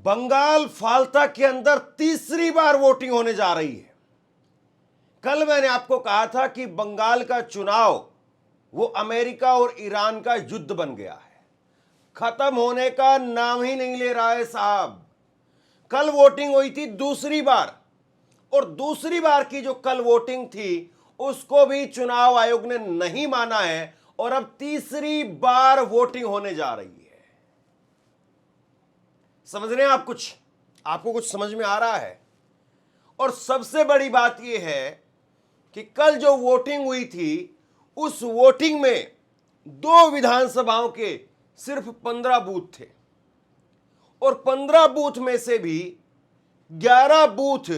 बंगाल फाल्ता के अंदर तीसरी बार वोटिंग होने जा रही है। कल मैंने आपको कहा था कि बंगाल का चुनाव वो अमेरिका और ईरान का युद्ध बन गया है, खत्म होने का नाम ही नहीं ले रहा है साहब। कल वोटिंग हुई थी दूसरी बार, और दूसरी बार की जो कल वोटिंग थी उसको भी चुनाव आयोग ने नहीं माना है, और अब तीसरी बार वोटिंग होने जा रही है। समझ रहे हैं आप? आपको कुछ समझ में आ रहा है? और सबसे बड़ी बात यह है कि कल जो वोटिंग हुई थी उस वोटिंग में 2 विधानसभाओं के सिर्फ 15 बूथ थे, और 15 बूथ में से भी 11 बूथ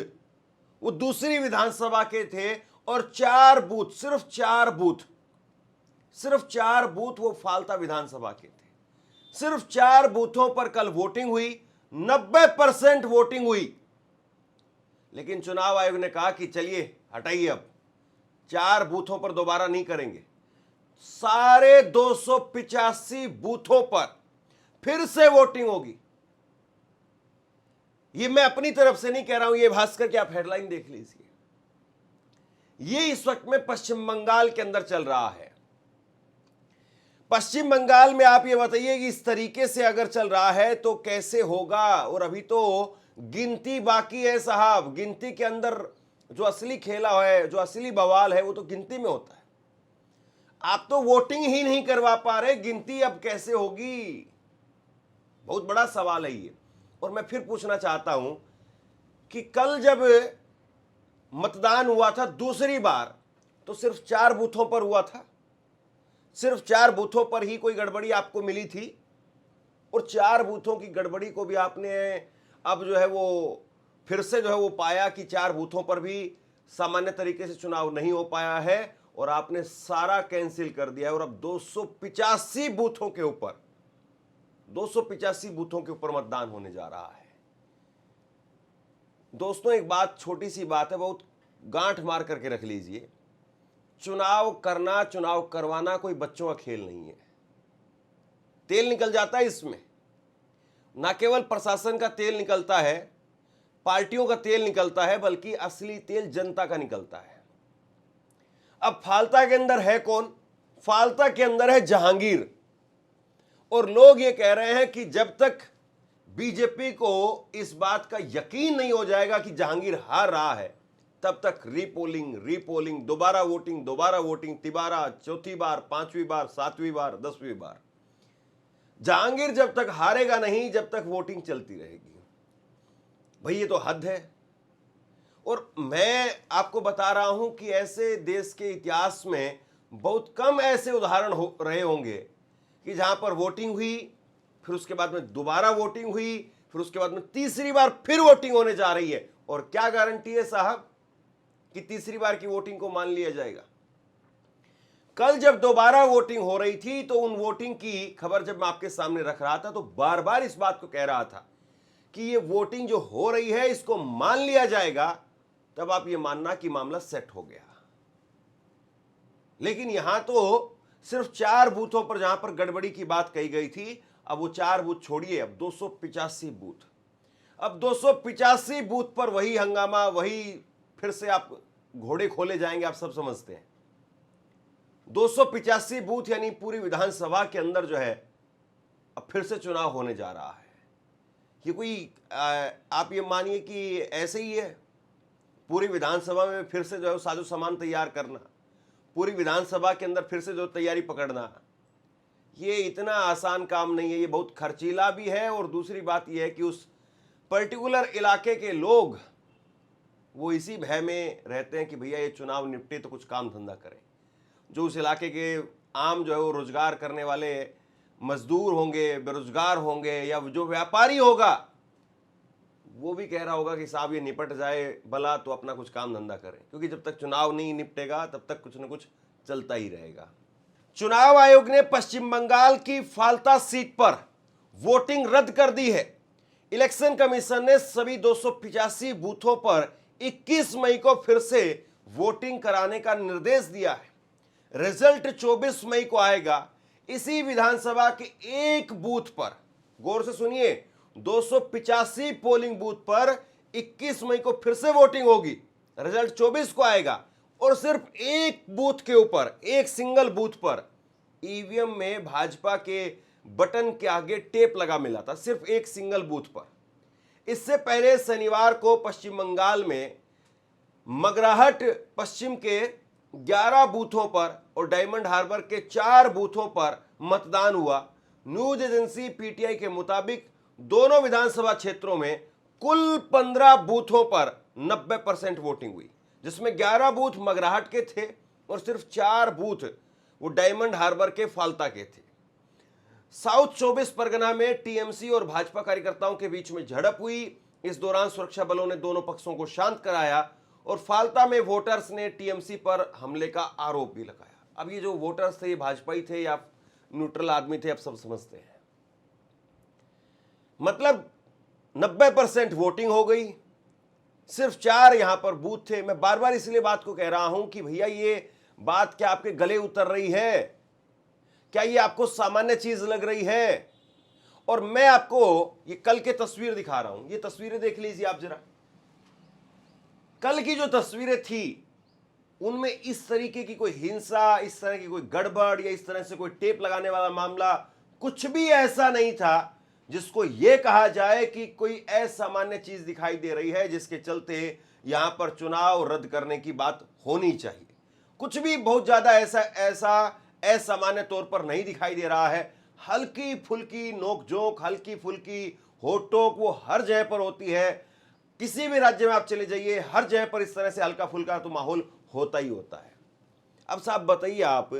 वो दूसरी विधानसभा के थे, और 4 बूथ, सिर्फ 4 बूथ वो फाल्ता विधानसभा के थे। सिर्फ 4 बूथों पर कल वोटिंग हुई, 90% वोटिंग हुई। लेकिन चुनाव आयोग ने कहा कि चलिए हटाइए, अब 4 बूथों पर दोबारा नहीं करेंगे, सारे 285 बूथों पर फिर से वोटिंग होगी। ये मैं अपनी तरफ से नहीं कह रहा हूं, ये भास्कर की आप हेडलाइन देख लीजिए। ये इस वक्त में पश्चिम बंगाल के अंदर चल रहा है। पश्चिम बंगाल में आप ये बताइए कि इस तरीके से अगर चल रहा है तो कैसे होगा। और अभी तो गिनती बाकी है साहब। गिनती के अंदर जो असली खेला है, जो असली बवाल है, वो तो गिनती में होता है। आप तो वोटिंग ही नहीं करवा पा रहे, गिनती अब कैसे होगी? बहुत बड़ा सवाल है ये। और मैं फिर पूछना चाहता हूं कि कल जब मतदान हुआ था दूसरी बार, तो सिर्फ 4 बूथों पर हुआ था, सिर्फ 4 बूथों पर ही कोई गड़बड़ी आपको मिली थी, और 4 बूथों की गड़बड़ी को भी आपने अब जो है वो फिर से जो है वो पाया कि 4 बूथों पर भी सामान्य तरीके से चुनाव नहीं हो पाया है, और आपने सारा कैंसिल कर दिया है। और अब 285 बूथों के ऊपर 285 बूथों के ऊपर मतदान होने जा रहा है। दोस्तों, एक बात, छोटी सी बात है, बहुत गांठ मार करके रख लीजिए। चुनाव करना, चुनाव करवाना कोई बच्चों का खेल नहीं है। तेल निकल जाता है इसमें। ना केवल प्रशासन का तेल निकलता है, पार्टियों का तेल निकलता है, बल्कि असली तेल जनता का निकलता है। अब फाल्ता के अंदर है कौन? फाल्ता के अंदर है जहांगीर। और लोग ये कह रहे हैं कि जब तक बीजेपी को इस बात का यकीन नहीं हो जाएगा कि जहांगीर हार रहा है, तब तक रीपोलिंग, दोबारा वोटिंग, तिबारा, चौथी बार, 5वीं बार, 7वीं बार, 10वीं बार। जहांगीर जब तक हारेगा नहीं, जब तक वोटिंग चलती रहेगी। भाई ये तो हद है। और मैं आपको बता रहा हूं कि ऐसे देश के इतिहास में बहुत कम ऐसे उदाहरण हो रहे होंगे कि जहां पर वोटिंग हुई, फिर उसके बाद में दोबारा वोटिंग हुई, फिर उसके बाद में तीसरी बार फिर वोटिंग होने जा रही है। और क्या गारंटी है साहब कि तीसरी बार की वोटिंग को मान लिया जाएगा? कल जब दोबारा वोटिंग हो रही थी, तो उन वोटिंग की खबर जब मैं आपके सामने रख रहा था, तो बार बार इस बात को कह रहा था कि ये वोटिंग जो हो रही है इसको मान लिया जाएगा, तब आप ये मानना कि मामला सेट हो गया। लेकिन यहां तो सिर्फ 4 बूथों पर जहां पर गड़बड़ी की बात कही गई थी, अब वो 4 बूथ छोड़िए, अब 285 बूथ। अब 285 बूथ पर वही हंगामा, वही फिर से आप घोड़े खोले जाएंगे, आप सब समझते हैं। 285 बूथ यानी पूरी विधानसभा के अंदर जो है अब फिर से चुनाव होने जा रहा है। ये कोई आप ये मानिए कि ऐसे ही है, पूरी विधानसभा में फिर से जो है साजो सामान तैयार करना, पूरी विधानसभा के अंदर फिर से जो तैयारी पकड़ना, ये इतना आसान काम नहीं है। ये बहुत खर्चीला भी है। और दूसरी बात यह है कि उस पर्टिकुलर इलाके के लोग वो इसी भय में रहते हैं कि भैया ये चुनाव निपटे तो कुछ काम धंधा करें। जो उस इलाके के आम जो है वो रोजगार करने वाले मजदूर होंगे, बेरोजगार होंगे, या जो व्यापारी होगा, वो भी कह रहा होगा कि साहब ये निपट जाए भला तो अपना कुछ काम धंधा करें, क्योंकि जब तक चुनाव नहीं निपटेगा तब तक कुछ न कुछ चलता ही रहेगा। चुनाव आयोग ने पश्चिम बंगाल की फाल्ता सीट पर वोटिंग रद्द कर दी है। इलेक्शन कमीशन ने सभी 285 बूथों पर 21 मई को फिर से वोटिंग कराने का निर्देश दिया है। रिजल्ट 24 मई को आएगा। इसी विधानसभा के एक बूथ पर, गौर से सुनिए, 285 पोलिंग बूथ पर 21 मई को फिर से वोटिंग होगी। रिजल्ट 24 को आएगा और सिर्फ एक बूथ के ऊपर, एक सिंगल बूथ पर ईवीएम में भाजपा के बटन के आगे टेप लगा मिला था, सिर्फ एक सिंगल बूथ पर। इससे पहले शनिवार को पश्चिम बंगाल में मगराहट पश्चिम के 11 बूथों पर और डायमंड हार्बर के 4 बूथों पर मतदान हुआ। न्यूज एजेंसी पीटीआई के मुताबिक दोनों विधानसभा क्षेत्रों में कुल 15 बूथों पर 90% वोटिंग हुई, जिसमें 11 बूथ मगराहट के थे और सिर्फ 4 बूथ वो डायमंड हार्बर के फाल्ता के थे। साउथ 24 परगना में टीएमसी और भाजपा कार्यकर्ताओं के बीच में झड़प हुई। इस दौरान सुरक्षा बलों ने दोनों पक्षों को शांत कराया और फाल्ता में वोटर्स ने टीएमसी पर हमले का आरोप भी लगाया। अब ये जो वोटर्स थे, ये भाजपाई थे या न्यूट्रल आदमी थे, अब सब समझते हैं। मतलब 90% वोटिंग हो गई, सिर्फ 4 यहां पर बूथ थे। मैं बार बार इसलिए बात को कह रहा हूं कि भैया ये बात क्या आपके गले उतर रही है? क्या ये आपको सामान्य चीज लग रही है? और मैं आपको ये कल के तस्वीर दिखा रहा हूं, ये तस्वीरें देख लीजिए आप जरा। कल की जो तस्वीरें थी उनमें इस तरीके की कोई हिंसा, इस तरह की कोई गड़बड़ या इस तरह से कोई टेप लगाने वाला मामला कुछ भी ऐसा नहीं था जिसको यह कहा जाए कि कोई असामान्य चीज दिखाई दे रही है जिसके चलते यहां पर चुनाव रद्द करने की बात होनी चाहिए। कुछ भी बहुत ज्यादा ऐसा असामान्य तौर पर नहीं दिखाई दे रहा है। हल्की फुल्की नोकझोंक, हल्की फुल्की होटोक वो हर जगह पर होती है। किसी भी राज्य में आप चले जाइए, हर जगह पर इस तरह से हल्का फुल्का तो माहौल होता ही होता है। अब साहब बताइए आप,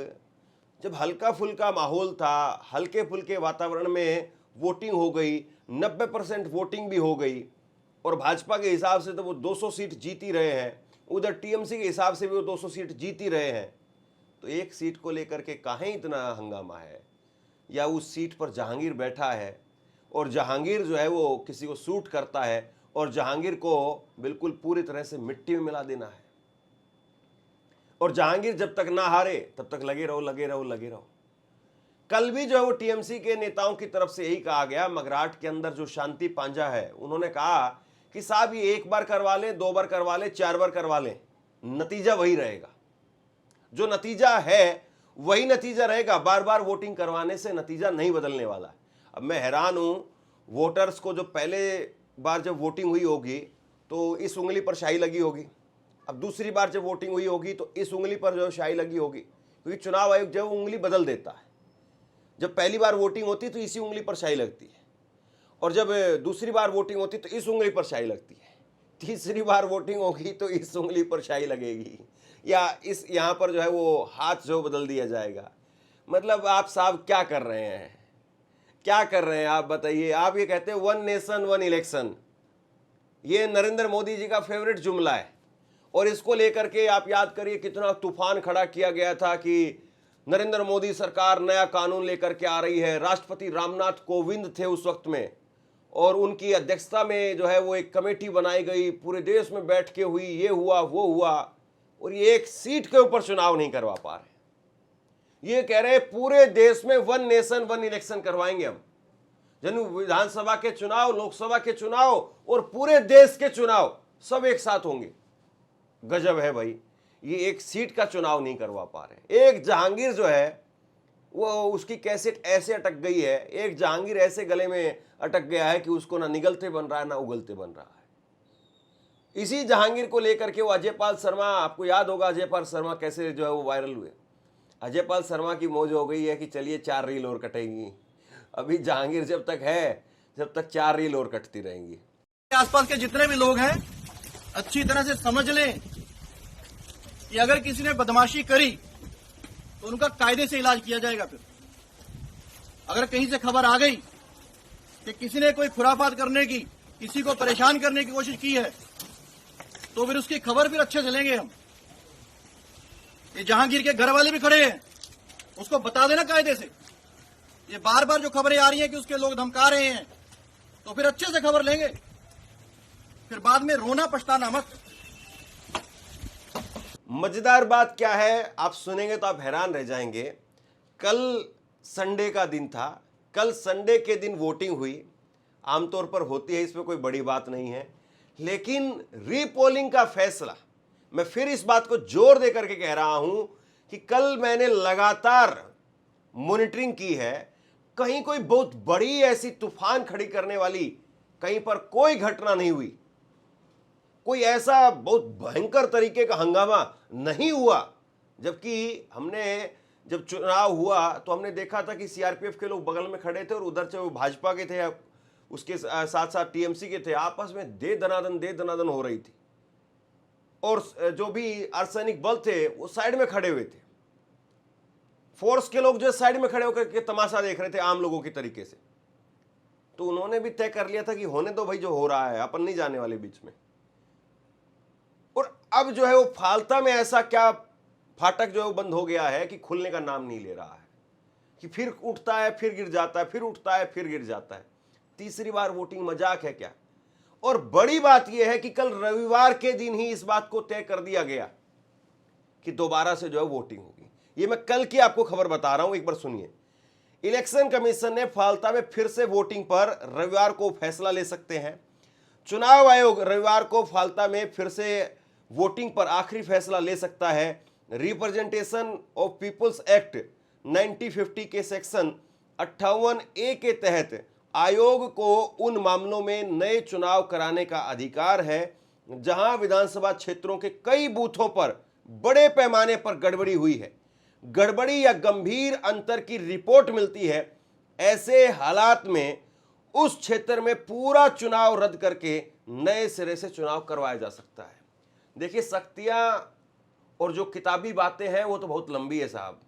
जब हल्का फुल्का माहौल था, हल्के फुल्के वातावरण में वोटिंग हो गई, 90% वोटिंग भी हो गई और भाजपा के हिसाब से तो वो 200 सीट जीत ही रहे हैं, उधर टीएमसी के हिसाब से भी वो 200 सीट जीत ही रहे हैं, तो एक सीट को लेकर के काहे इतना हंगामा है? या उस सीट पर जहांगीर बैठा है और जहांगीर जो है वो किसी को सूट करता है और जहांगीर को बिल्कुल पूरी तरह से मिट्टी में मिला देना है। और जहांगीर जब तक ना हारे तब तक लगे रहो, लगे रहो, लगे रहो। कल भी जो है वो टीएमसी के नेताओं की तरफ से यही कहा गया, मगराट के अंदर जो शांति पांजा है, उन्होंने कहा कि साहब ये 1 बार करवा लें, 2 बार करवा लें, 4 बार करवा लें, नतीजा वही रहेगा। जो नतीजा है वही नतीजा रहेगा। बार बार वोटिंग करवाने से नतीजा नहीं बदलने वाला है। अब मैं हैरान हूं वोटर्स को, जो पहले बार जब वोटिंग हुई होगी तो इस उंगली पर शाही लगी होगी, अब दूसरी बार जब वोटिंग हुई होगी तो इस उंगली पर जो शाही लगी होगी, क्योंकि चुनाव आयोग जो उंगली बदल देता है। जब पहली बार वोटिंग होती तो इसी उंगली पर शाही लगती है और जब दूसरी बार वोटिंग होती तो इस उंगली पर शाही लगती है, तीसरी बार वोटिंग होगी तो इस उंगली पर शाही लगेगी या इस यहाँ पर जो है वो हाथ जो बदल दिया जाएगा। मतलब आप साहब क्या कर रहे हैं, क्या कर रहे हैं आप बताइए? आप ये कहते हैं 1 नेशन 1 इलेक्शन, ये नरेंद्र मोदी जी का फेवरेट जुमला है और इसको लेकर के आप याद करिए कितना तूफान खड़ा किया गया था कि नरेंद्र मोदी सरकार नया कानून लेकर के आ रही है। राष्ट्रपति रामनाथ कोविंद थे उस वक्त में और उनकी अध्यक्षता में जो है वो एक कमेटी बनाई गई, पूरे देश में बैठ के हुई, ये हुआ वो हुआ, और ये एक सीट के ऊपर चुनाव नहीं करवा पा रहे। ये कह रहे पूरे देश में 1 नेशन 1 इलेक्शन करवाएंगे हम, जन विधानसभा के चुनाव, लोकसभा के चुनाव और पूरे देश के चुनाव सब एक साथ होंगे। गजब है भाई, ये एक सीट का चुनाव नहीं करवा पा रहे। एक जहांगीर जो है वो उसकी कैसेट ऐसे अटक गई है, एक जहांगीर ऐसे गले में अटक गया है कि उसको ना निगलते बन रहा है ना उगलते बन रहा है। इसी जहांगीर को लेकर के वो अजयपाल शर्मा, आपको याद होगा अजयपाल शर्मा कैसे जो है वो वायरल हुए। अजयपाल शर्मा की मौज हो गई है कि चलिए 4 रील और कटेंगी। अभी जहांगीर जब तक है जब तक 4 रील और कटती रहेंगी। आसपास के जितने भी लोग हैं अच्छी तरह से समझ लें कि अगर किसी ने बदमाशी करी तो उनका कायदे से इलाज किया जाएगा। फिर अगर कहीं से खबर आ गई कि किसी ने कोई खुराफात करने की, किसी को परेशान करने की कोशिश की है तो फिर उसकी खबर फिर अच्छे से लेंगे हम। ये जहांगीर के घर वाले भी खड़े हैं, उसको बता देना कायदे से। ये बार बार जो खबरें आ रही हैं कि उसके लोग धमका रहे हैं तो फिर अच्छे से खबर लेंगे, फिर बाद में रोना पछताना मत। मजेदार बात क्या है आप सुनेंगे तो आप हैरान रह जाएंगे। कल संडे का दिन था, कल संडे के दिन वोटिंग हुई। आमतौर पर होती है, इसमें कोई बड़ी बात नहीं है। लेकिन रीपोलिंग का फैसला, मैं फिर इस बात को जोर दे करके कह रहा हूं कि कल मैंने लगातार मॉनिटरिंग की है, कहीं कोई बहुत बड़ी ऐसी तूफान खड़ी करने वाली कहीं पर कोई घटना नहीं हुई, कोई ऐसा बहुत भयंकर तरीके का हंगामा नहीं हुआ। जबकि हमने जब चुनाव हुआ तो हमने देखा था कि सीआरपीएफ के लोग बगल में खड़े थे और उधर से वो भाजपा के थे या उसके साथ साथ टीएमसी के थे, आपस में दे दनादन हो रही थी। और जो भी अर्धसैनिक बल थे वो साइड में खड़े हुए थे, फोर्स के लोग जो साइड में खड़े होकर के तमाशा देख रहे थे आम लोगों की तरीके से। तो उन्होंने भी तय कर लिया था कि होने दो भाई, जो हो रहा है, अपन नहीं जाने वाले बीच में। और अब जो है वो फालता में ऐसा क्या फाटक जो है वो बंद हो गया है कि खुलने का नाम नहीं ले रहा है, कि फिर उठता है फिर गिर जाता है, फिर उठता है फिर गिर जाता है। तीसरी बार वोटिंग मजाक है क्या? और बड़ी बात यह है कि कल रविवार के दिन ही इस बात को तय कर दिया गया कि दोबारा से जो है वोटिंग होगी। ये मैं कल की आपको खबर बता रहा हूं, एक बार सुनिए। इलेक्शन कमीशन ने फालता में फिर से वोटिंग पर रविवार को फैसला ले सकते हैं। चुनाव आयोग रविवार को फालता में फिर से वोटिंग पर आखिरी फैसला ले सकता है। रिप्रेजेंटेशन ऑफ पीपुल्स एक्ट 1950 के सेक्शन 58A के तहत आयोग को उन मामलों में नए चुनाव कराने का अधिकार है जहां विधानसभा क्षेत्रों के कई बूथों पर बड़े पैमाने पर गड़बड़ी हुई है, गड़बड़ी या गंभीर अंतर की रिपोर्ट मिलती है। ऐसे हालात में उस क्षेत्र में पूरा चुनाव रद्द करके नए सिरे से चुनाव करवाया जा सकता है। देखिए, शक्तियां और जो किताबी बातें हैं वो तो बहुत लंबी है साहब।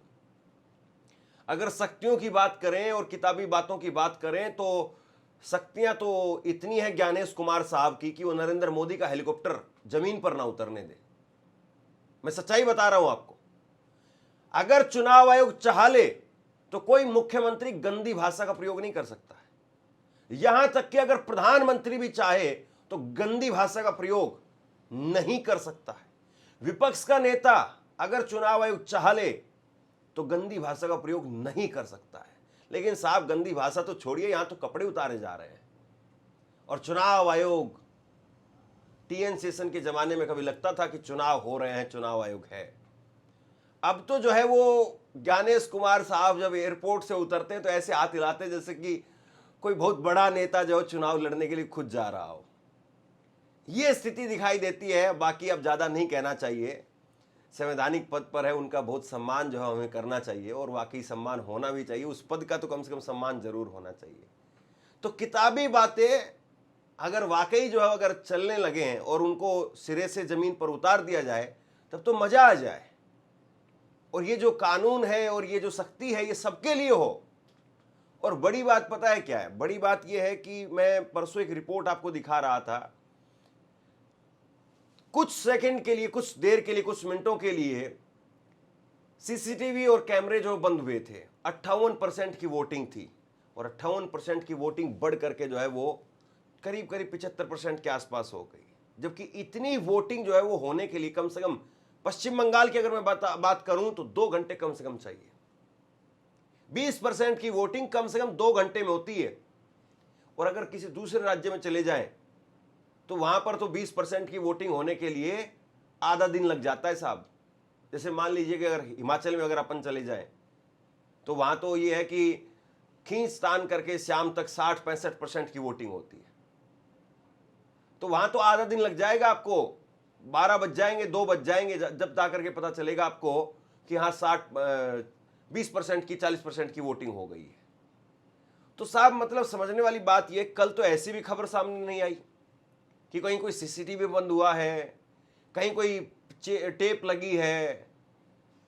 अगर शक्तियों की बात करें और किताबी बातों की बात करें तो शक्तियां तो इतनी है ज्ञानेश कुमार साहब की कि वो नरेंद्र मोदी का हेलीकॉप्टर जमीन पर ना उतरने दे। मैं सच्चाई बता रहा हूं आपको। अगर चुनाव आयोग चाह ले तो कोई मुख्यमंत्री गंदी भाषा का प्रयोग नहीं कर सकता है। यहां तक कि अगर प्रधानमंत्री भी चाहे तो गंदी भाषा का प्रयोग नहीं कर सकता है। विपक्ष का नेता अगर चुनाव आयोग चाह ले तो गंदी भाषा का प्रयोग नहीं कर सकता है। लेकिन साहब, गंदी भाषा तो छोड़िए, यहां तो कपड़े उतारे जा रहे हैं। और चुनाव आयोग, टीएन सेशन के जमाने में कभी लगता था कि चुनाव हो रहे हैं, चुनाव आयोग है। अब तो जो है वो ज्ञानेश कुमार साहब जब एयरपोर्ट से उतरते हैं तो ऐसे हाथ हिलाते जैसे कि कोई बहुत बड़ा नेता जो चुनाव लड़ने के लिए खुद जा रहा हो। ये स्थिति दिखाई देती है। बाकी अब ज्यादा नहीं कहना चाहिए। संवैधानिक पद पर है, उनका बहुत सम्मान जो है हमें करना चाहिए और वाकई सम्मान होना भी चाहिए। उस पद का तो कम से कम सम्मान जरूर होना चाहिए। तो किताबी बातें अगर वाकई जो है अगर चलने लगे हैं और उनको सिरे से जमीन पर उतार दिया जाए तब तो मजा आ जाए। और ये जो कानून है और ये जो सख्ती है ये सबके लिए हो। और बड़ी बात पता है क्या है? बड़ी बात ये है कि मैं परसों एक रिपोर्ट आपको दिखा रहा था। कुछ सेकंड के लिए, कुछ देर के लिए, कुछ मिनटों के लिए सीसीटीवी और कैमरे जो बंद हुए थे, 58% की वोटिंग थी। और 58% की वोटिंग बढ़ करके जो है वो करीब करीब 75% के आसपास हो गई। जबकि इतनी वोटिंग जो है वो होने के लिए कम से कम पश्चिम बंगाल की अगर मैं बात करूं तो 2 घंटे कम से कम चाहिए। 20% की वोटिंग कम से कम 2 घंटे में होती है। और अगर किसी दूसरे राज्य में चले जाएं तो वहां पर तो 20% की वोटिंग होने के लिए आधा दिन लग जाता है साहब। जैसे मान लीजिए कि अगर हिमाचल में अगर अपन चले जाएं तो वहां तो ये है कि खींच तान करके शाम तक 60-65% की वोटिंग होती है। तो वहां तो आधा दिन लग जाएगा आपको। 12 बज जाएंगे, 2 बज जाएंगे, जब जा करके पता चलेगा आपको कि हाँ 20% की 40% की वोटिंग हो गई है। तो साहब मतलब समझने वाली बात ये, कल तो ऐसी भी खबर सामने नहीं आई कि कहीं कोई सीसीटीवी बंद हुआ है, कहीं कोई टेप लगी है।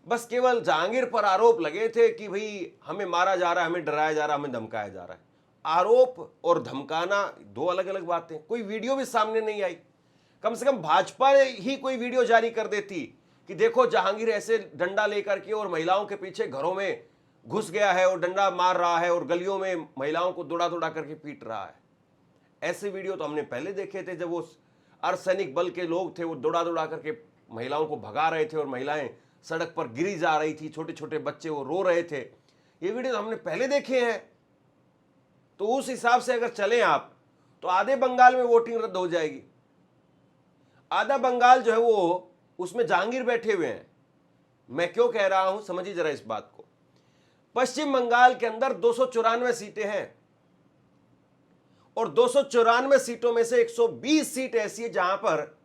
बस केवल जहांगीर पर आरोप लगे थे कि भाई हमें मारा जा रहा है, हमें डराया जा रहा है, हमें धमकाया जा रहा है। आरोप और धमकाना 2 अलग अलग बातें। कोई वीडियो भी सामने नहीं आई। कम से कम भाजपा ही कोई वीडियो जारी कर देती कि देखो जहांगीर ऐसे डंडा लेकर के और महिलाओं के पीछे घरों में घुस गया है और डंडा मार रहा है और गलियों में महिलाओं को दौड़ा दौड़ा करके पीट रहा है। ऐसे वीडियो तो हमने पहले देखे थे, जब वो अर्धसैनिक बल के लोग थे वो दौड़ा दौड़ा करके महिलाओं को भगा रहे थे और महिलाएं सड़क पर गिरी जा रही थी, छोटे छोटे बच्चे वो रो रहे थे। ये वीडियो तो हमने पहले देखे हैं। तो उस हिसाब से अगर चलें आप तो आधे बंगाल में वोटिंग रद्द हो जाएगी। आधा बंगाल जो है वो उसमें जहांगीर बैठे हुए हैं। मैं क्यों कह रहा हूं, समझिए जरा इस बात को। पश्चिम बंगाल के अंदर 294 सीटें हैं और 294 सीटों में से 120 सीट ऐसी है जहां पर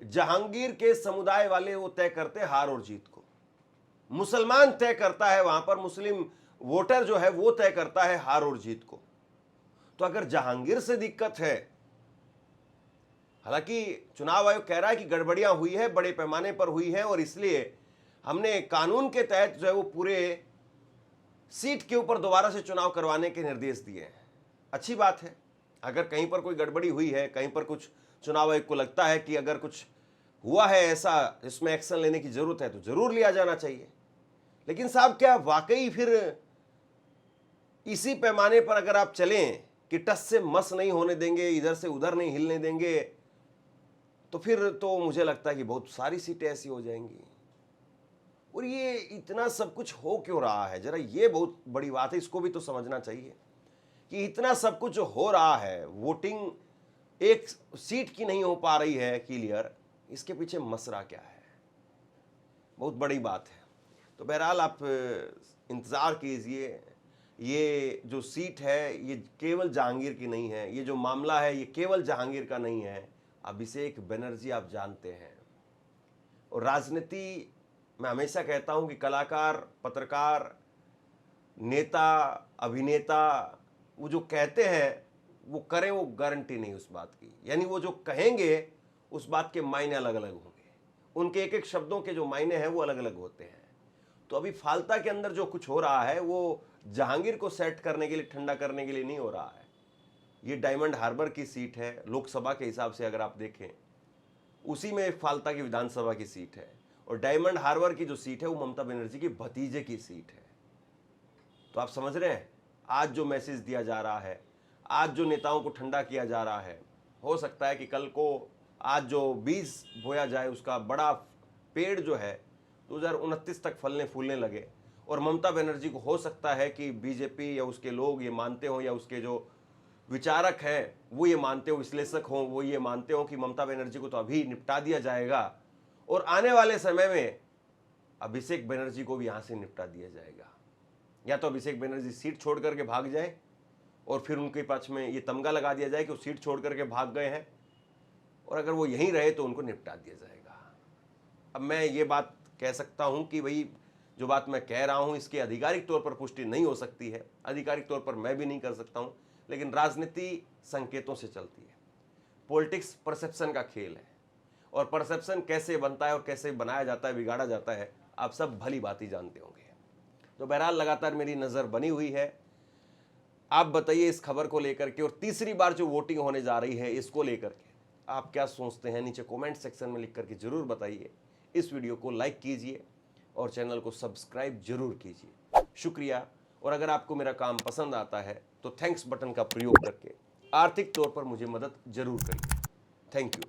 जहांगीर के समुदाय वाले वो तय करते हैं हार और जीत को। मुसलमान तय करता है, वहां पर मुस्लिम वोटर जो है वो तय करता है हार और जीत को। तो अगर जहांगीर से दिक्कत है, हालांकि चुनाव आयोग कह रहा है कि गड़बड़ियां हुई है, बड़े पैमाने पर हुई है और इसलिए हमने कानून के तहत जो है वो पूरे सीट के ऊपर दोबारा से चुनाव करवाने के निर्देश दिए हैं। अच्छी बात है। अगर कहीं पर कोई गड़बड़ी हुई है, कहीं पर कुछ चुनाव आयोग को लगता है कि अगर कुछ हुआ है ऐसा इसमें एक्शन लेने की जरूरत है तो जरूर लिया जाना चाहिए। लेकिन साहब क्या वाकई फिर इसी पैमाने पर अगर आप चलें कि टस से मस नहीं होने देंगे, इधर से उधर नहीं हिलने देंगे, तो फिर तो मुझे लगता है कि बहुत सारी सीटें ऐसी हो जाएंगी। और ये इतना सब कुछ हो क्यों रहा है, जरा ये बहुत बड़ी बात है, इसको भी तो समझना चाहिए कि इतना सब कुछ जो हो रहा है, वोटिंग एक सीट की नहीं हो पा रही है क्लियर, इसके पीछे मसला क्या है, बहुत बड़ी बात है। तो बहरहाल आप इंतज़ार कीजिए। ये जो सीट है ये केवल जहांगीर की नहीं है, ये जो मामला है ये केवल जहांगीर का नहीं है। अभिषेक बनर्जी आप जानते हैं, और राजनीति मैं हमेशा कहता हूं कि कलाकार, पत्रकार, नेता, अभिनेता वो जो कहते हैं वो करें, वो गारंटी नहीं उस बात की। यानी वो जो कहेंगे उस बात के मायने अलग अलग होंगे, उनके एक एक शब्दों के जो मायने हैं वो अलग अलग होते हैं। तो अभी फालता के अंदर जो कुछ हो रहा है वो जहांगीर को सेट करने के लिए, ठंडा करने के लिए नहीं हो रहा है। ये डायमंड हार्बर की सीट है, लोकसभा के हिसाब से अगर आप देखें उसी में फालता की विधानसभा की सीट है, और डायमंड हार्बर की जो सीट है वो ममता बनर्जी के भतीजे की सीट है। तो आप समझ रहे हैं आज जो मैसेज दिया जा रहा है, आज जो नेताओं को ठंडा किया जा रहा है, हो सकता है कि कल को आज जो बीज बोया जाए उसका बड़ा पेड़ जो है 2029 तक फलने फूलने लगे। और ममता बनर्जी को हो सकता है कि बीजेपी या उसके लोग ये मानते हों, या उसके जो विचारक हैं वो ये मानते हो, विश्लेषक हों वो ये मानते हो कि ममता बनर्जी को तो अभी निपटा दिया जाएगा और आने वाले समय में अभिषेक बनर्जी को भी यहाँ से निपटा दिया जाएगा। या तो अभिषेक बनर्जी सीट छोड़ करके भाग जाए और फिर उनके पक्ष में ये तमगा लगा दिया जाए कि वो सीट छोड़ करके भाग गए हैं, और अगर वो यहीं रहे तो उनको निपटा दिया जाएगा। अब मैं ये बात कह सकता हूं कि भाई जो बात मैं कह रहा हूं इसकी आधिकारिक तौर पर पुष्टि नहीं हो सकती है, आधिकारिक तौर पर मैं भी नहीं कर सकता हूं, लेकिन राजनीति संकेतों से चलती है। पॉलिटिक्स परसेप्शन का खेल है, और परसेप्शन कैसे बनता है और कैसे बनाया जाता है, बिगाड़ा जाता है, आप सब भली बात ही जानते होंगे। तो बहरहाल लगातार मेरी नज़र बनी हुई है। आप बताइए इस खबर को लेकर के, और तीसरी बार जो वोटिंग होने जा रही है इसको लेकर के आप क्या सोचते हैं, नीचे कमेंट सेक्शन में लिख करके जरूर बताइए। इस वीडियो को लाइक कीजिए और चैनल को सब्सक्राइब जरूर कीजिए। शुक्रिया। और अगर आपको मेरा काम पसंद आता है तो थैंक्स बटन का प्रयोग करके आर्थिक तौर पर मुझे मदद जरूर करिए। Thank you.